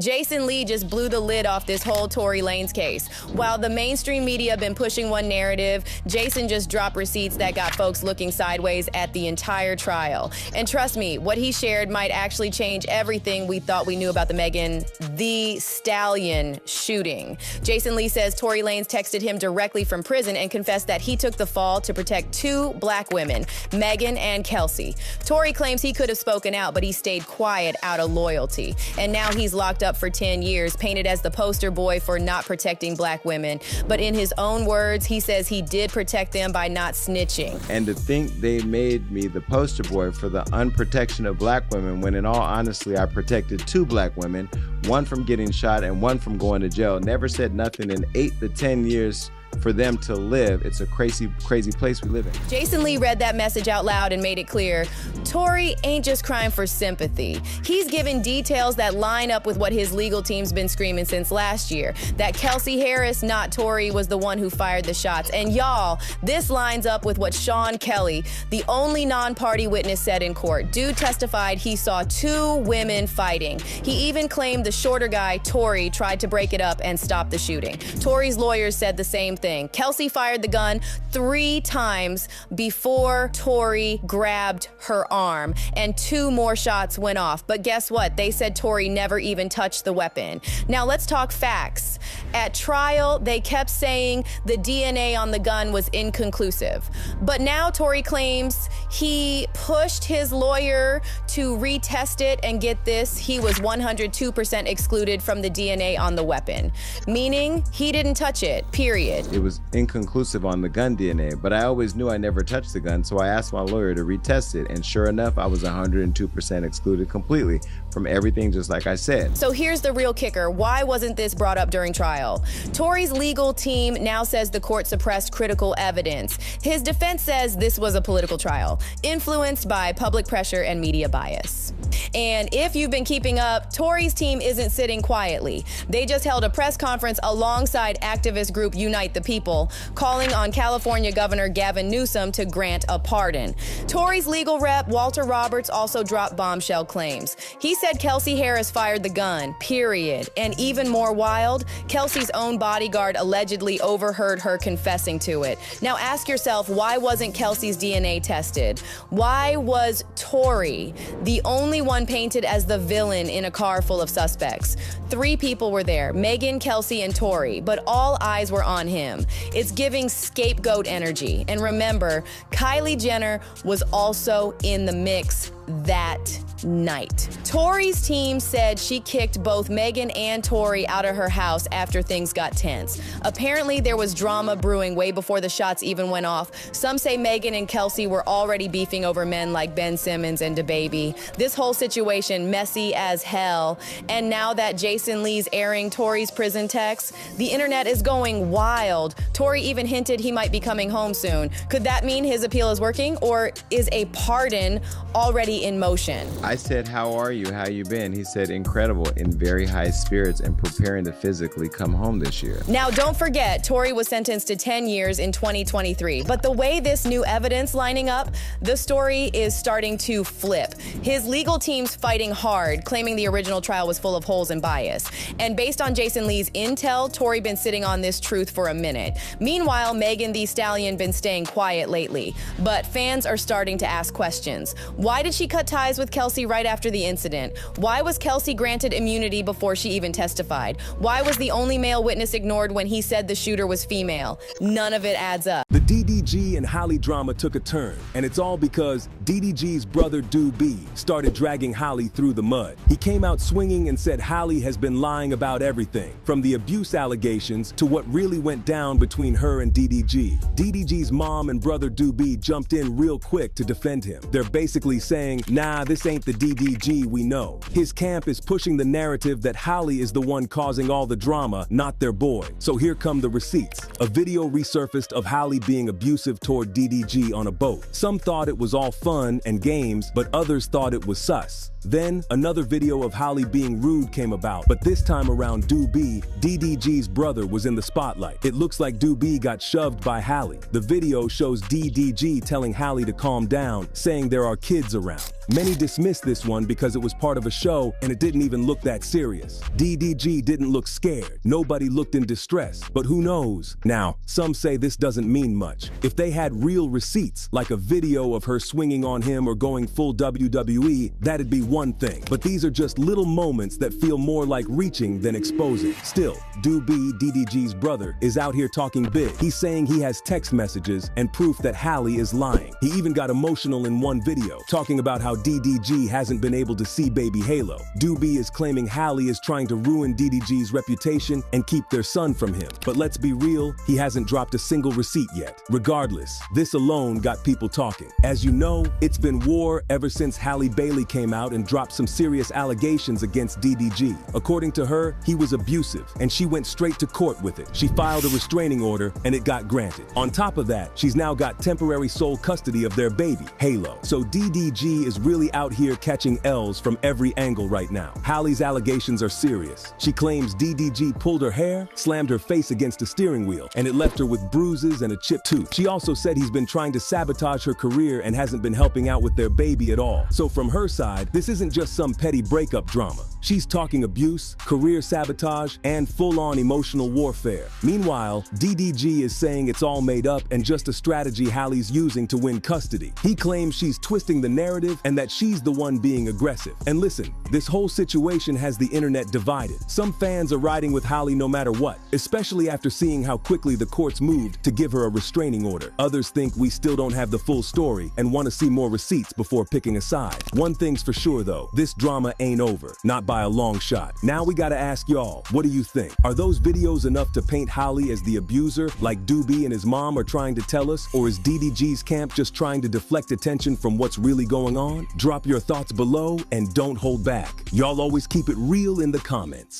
Jason Lee just blew the lid off this whole Tory Lanez case. While the mainstream media have been pushing one narrative, Jason just dropped receipts that got folks looking sideways at the entire trial. And trust me, what he shared might actually change everything we thought we knew about the Megan Thee Stallion shooting. Jason Lee says Tory Lanez texted him directly from prison and confessed that he took the fall to protect two black women, Megan and Kelsey. Tory claims he could have spoken out, but he stayed quiet out of loyalty. And now he's locked up for 10 years, painted as the poster boy for not protecting black women. But in his own words, he says he did protect them by not snitching. And to think they made me the poster boy for the unprotection of black women, when in all honesty, I protected two black women, one from getting shot and one from going to jail. Never said nothing in 8 to 10 years for them to live. It's a crazy, crazy place we live in. Jason Lee read that message out loud and made it clear, Tory ain't just crying for sympathy. He's giving details that line up with what his legal team's been screaming since last year, that Kelsey Harris, not Tory, was the one who fired the shots. And y'all, this lines up with what Sean Kelly, the only non-party witness, said in court. Dude testified he saw two women fighting. He even claimed the shorter guy, Tory, tried to break it up and stop the shooting. Tory's lawyers said the same thing. Kelsey fired the gun 3 times before Tory grabbed her arm, and 2 more shots went off. But guess what? They said Tory never even touched the weapon. Now let's talk facts. At trial, they kept saying the DNA on the gun was inconclusive. But now Tory claims he pushed his lawyer to retest it, and get this, he was 102% excluded from the DNA on the weapon. Meaning he didn't touch it, period. It was inconclusive on the gun DNA, but I always knew I never touched the gun, so I asked my lawyer to retest it, and sure enough, I was 102% excluded completely from everything, just like I said. So here's the real kicker. Why wasn't this brought up during trial? Tory's legal team now says the court suppressed critical evidence. His defense says this was a political trial, influenced by public pressure and media bias. And if you've been keeping up, Tory's team isn't sitting quietly. They just held a press conference alongside activist group Unite the People, calling on California Governor Gavin Newsom to grant a pardon. Tory's legal rep, Walter Roberts, also dropped bombshell claims. He said Kelsey Harris fired the gun, period. And even more wild, Kelsey's own bodyguard allegedly overheard her confessing to it. Now ask yourself, why wasn't Kelsey's DNA tested? Why was Tory the only one painted as the villain in a car full of suspects? 3 people were there, Megan, Kelsey, and Tory, but all eyes were on him. It's giving scapegoat energy. And remember, Kylie Jenner was also in the mix that night. Tory's team said she kicked both Megan and Tory out of her house after things got tense. Apparently, there was drama brewing way before the shots even went off. Some say Megan and Kelsey were already beefing over men like Ben Simmons and DaBaby. This whole situation messy as hell. And now that Jason Lee's airing Tory's prison texts, the internet is going wild. Tory even hinted he might be coming home soon. Could that mean his appeal is working, or is a pardon already in motion? I said, how are you? How you been? He said, incredible, in very high spirits and preparing to physically come home this year. Now, don't forget, Tory was sentenced to 10 years in 2023. But the way this new evidence lining up, the story is starting to flip. His legal team's fighting hard, claiming the original trial was full of holes and bias. And based on Jason Lee's intel, Tory been sitting on this truth for a minute. Meanwhile, Megan Thee Stallion been staying quiet lately. But fans are starting to ask questions. Why did she cut ties with Kelsey right after the incident? Why was Kelsey granted immunity before she even testified? Why was the only male witness ignored when he said the shooter was female? None of it adds up. The DDG and Halle drama took a turn, and it's all because DDG's brother Do-B started dragging Halle through the mud. He came out swinging and said Halle has been lying about everything, from the abuse allegations to what really went down between her and DDG. DDG's mom and brother Do-B jumped in real quick to defend him. They're basically saying, nah, this ain't the DDG we know. His camp is pushing the narrative that Halle is the one causing all the drama, not their boy. So here come the receipts. A video resurfaced of Halle being abusive toward DDG on a boat. Some thought it was all fun and games, but others thought it was sus. Then, another video of Halle being rude came about, but this time around Do-B, DDG's brother was in the spotlight. It looks like Do-B got shoved by Halle. The video shows DDG telling Halle to calm down, saying there are kids around. Many dismissed this one because it was part of a show and it didn't even look that serious. DDG didn't look scared. Nobody looked in distress. But who knows? Now, some say this doesn't mean much. If they had real receipts, like a video of her swinging on him or going full WWE, that'd be one thing. But these are just little moments that feel more like reaching than exposing. Still, Doobie, DDG's brother, is out here talking big. He's saying he has text messages and proof that Halle is lying. He even got emotional in one video, talking about how DDG hasn't been able to see baby Halo. Doobie is claiming Halle is trying to ruin DDG's reputation and keep their son from him. But let's be real, he hasn't dropped a single receipt yet. Regardless, this alone got people talking. As you know, it's been war ever since Halle Bailey came out and dropped some serious allegations against DDG. According to her, he was abusive, and she went straight to court with it. She filed a restraining order, and it got granted. On top of that, she's now got temporary sole custody of their baby, Halo. So DDG is really out here catching L's from every angle right now. Halle's allegations are serious. She claims DDG pulled her hair, slammed her face against a steering wheel, and it left her with bruises and a chipped tooth. She also said he's been trying to sabotage her career and hasn't been helping out with their baby at all. So from her side, this isn't just some petty breakup drama. She's talking abuse, career sabotage, and full-on emotional warfare. Meanwhile, DDG is saying it's all made up and just a strategy Halle's using to win custody. He claims she's twisting the narrative and that she's the one being aggressive. And listen, this whole situation has the internet divided. Some fans are riding with Halle no matter what, especially after seeing how quickly the courts moved to give her a restraining order. Others think we still don't have the full story and want to see more receipts before picking a side. One thing's for sure though, this drama ain't over, not by a long shot. Now we gotta ask y'all, what do you think? Are those videos enough to paint Halle as the abuser like Doobie and his mom are trying to tell us, or is DDG's camp just trying to deflect attention from what's really going on? Drop your thoughts below and don't hold back. Y'all always keep it real in the comments.